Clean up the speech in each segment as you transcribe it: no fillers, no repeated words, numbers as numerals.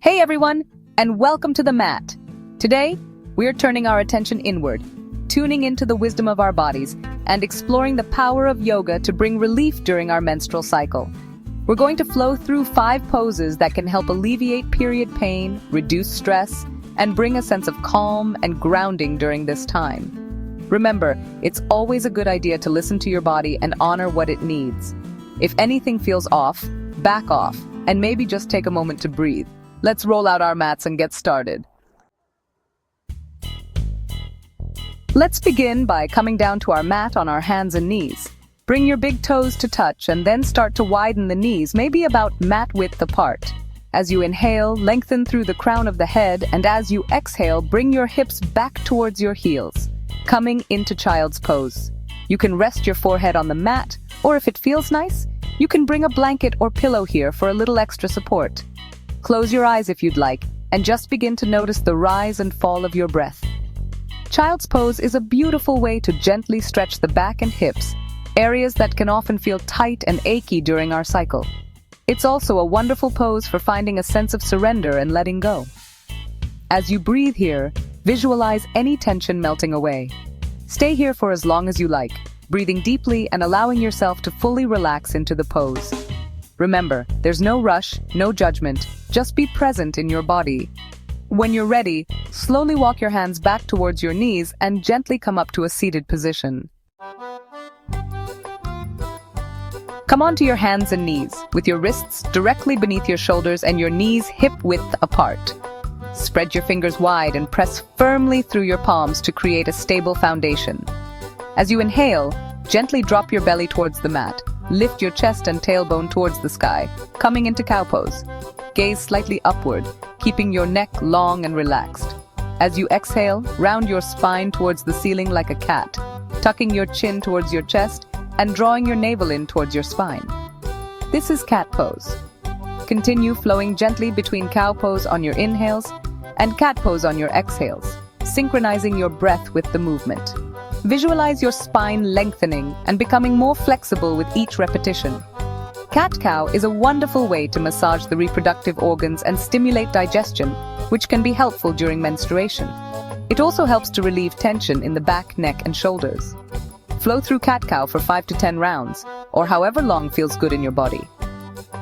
Hey everyone, and welcome to the mat. Today, we're turning our attention inward, tuning into the wisdom of our bodies, and exploring the power of yoga to bring relief during our menstrual cycle. We're going to flow through 5 poses that can help alleviate period pain, reduce stress, and bring a sense of calm and grounding during this time. Remember, it's always a good idea to listen to your body and honor what it needs. If anything feels off, back off, and maybe just take a moment to breathe. Let's roll out our mats and get started. Let's begin by coming down to our mat on our hands and knees. Bring your big toes to touch and then start to widen the knees, maybe about mat width apart. As you inhale, lengthen through the crown of the head, and as you exhale, bring your hips back towards your heels, coming into child's pose. You can rest your forehead on the mat, or if it feels nice, you can bring a blanket or pillow here for a little extra support. Close your eyes if you'd like, and just begin to notice the rise and fall of your breath. Child's pose is a beautiful way to gently stretch the back and hips, areas that can often feel tight and achy during our cycle. It's also a wonderful pose for finding a sense of surrender and letting go. As you breathe here, visualize any tension melting away. Stay here for as long as you like, breathing deeply and allowing yourself to fully relax into the pose. Remember, there's no rush, no judgment, just be present in your body. When you're ready, slowly walk your hands back towards your knees and gently come up to a seated position. Come onto your hands and knees, with your wrists directly beneath your shoulders and your knees hip-width apart. Spread your fingers wide and press firmly through your palms to create a stable foundation. As you inhale, gently drop your belly towards the mat. Lift your chest and tailbone towards the sky, coming into cow pose. Gaze slightly upward, keeping your neck long and relaxed. As you exhale, round your spine towards the ceiling like a cat, tucking your chin towards your chest and drawing your navel in towards your spine. This is cat pose. Continue flowing gently between cow pose on your inhales and cat pose on your exhales, synchronizing your breath with the movement. Visualize your spine lengthening and becoming more flexible with each repetition. Cat-cow is a wonderful way to massage the reproductive organs and stimulate digestion, which can be helpful during menstruation. It also helps to relieve tension in the back, neck, and shoulders. Flow through cat-cow for 5 to 10 rounds, or however long feels good in your body.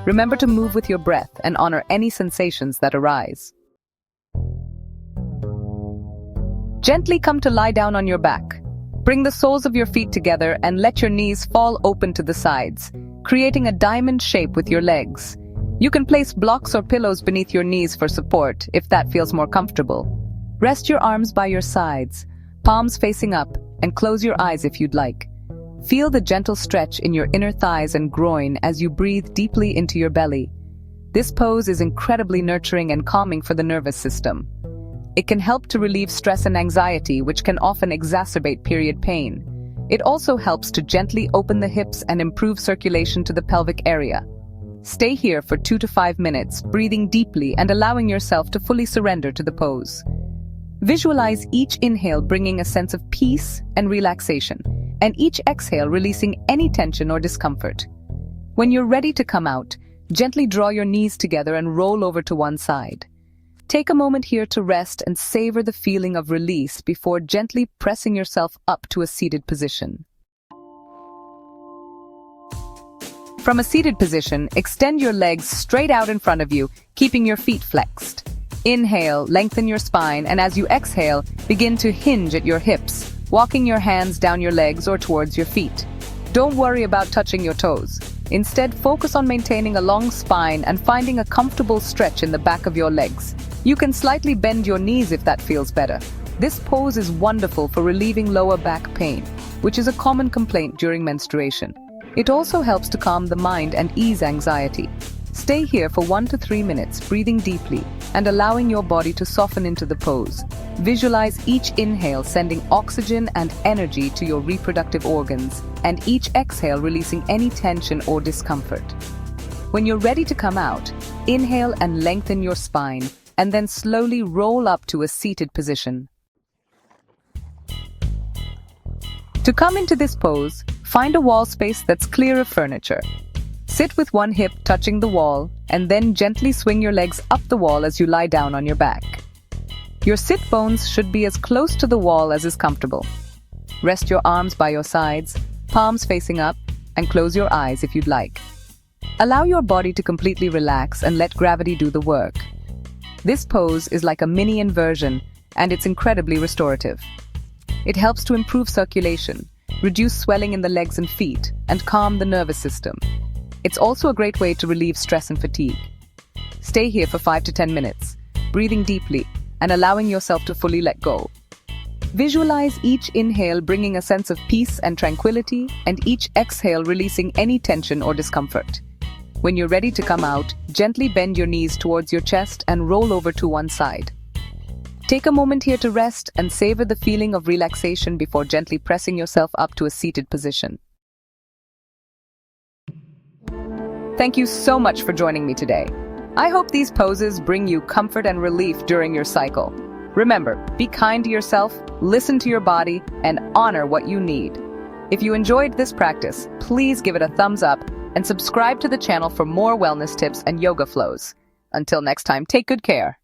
Remember to move with your breath and honor any sensations that arise. Gently come to lie down on your back. Bring the soles of your feet together and let your knees fall open to the sides, creating a diamond shape with your legs. You can place blocks or pillows beneath your knees for support if that feels more comfortable. Rest your arms by your sides, palms facing up, and close your eyes if you'd like. Feel the gentle stretch in your inner thighs and groin as you breathe deeply into your belly. This pose is incredibly nurturing and calming for the nervous system. It can help to relieve stress and anxiety, which can often exacerbate period pain. It also helps to gently open the hips and improve circulation to the pelvic area. Stay here for 2 to 5 minutes, breathing deeply and allowing yourself to fully surrender to the pose. Visualize each inhale bringing a sense of peace and relaxation, and each exhale releasing any tension or discomfort. When you're ready to come out, gently draw your knees together and roll over to one side. Take a moment here to rest and savor the feeling of release before gently pressing yourself up to a seated position. From a seated position, extend your legs straight out in front of you, keeping your feet flexed. Inhale, lengthen your spine, and as you exhale, begin to hinge at your hips, walking your hands down your legs or towards your feet. Don't worry about touching your toes. Instead, focus on maintaining a long spine and finding a comfortable stretch in the back of your legs. You can slightly bend your knees if that feels better. This pose is wonderful for relieving lower back pain, which is a common complaint during menstruation. It also helps to calm the mind and ease anxiety. Stay here for 1 to 3 minutes, breathing deeply and allowing your body to soften into the pose. Visualize each inhale sending oxygen and energy to your reproductive organs, and each exhale releasing any tension or discomfort. When you're ready to come out, inhale and lengthen your spine, and then slowly roll up to a seated position. To come into this pose, find a wall space that's clear of furniture. Sit with one hip touching the wall, and then gently swing your legs up the wall as you lie down on your back. Your sit bones should be as close to the wall as is comfortable. Rest your arms by your sides, palms facing up, and close your eyes if you'd like. Allow your body to completely relax and let gravity do the work. This pose is like a mini inversion, and it's incredibly restorative. It helps to improve circulation, reduce swelling in the legs and feet, and calm the nervous system. It's also a great way to relieve stress and fatigue. Stay here for 5 to 10 minutes, breathing deeply and allowing yourself to fully let go. Visualize each inhale bringing a sense of peace and tranquility, and each exhale releasing any tension or discomfort. When you're ready to come out, gently bend your knees towards your chest and roll over to one side. Take a moment here to rest and savor the feeling of relaxation before gently pressing yourself up to a seated position. Thank you so much for joining me today. I hope these poses bring you comfort and relief during your cycle. Remember, be kind to yourself, listen to your body, and honor what you need. If you enjoyed this practice, please give it a thumbs up and subscribe to the channel for more wellness tips and yoga flows. Until next time, take good care.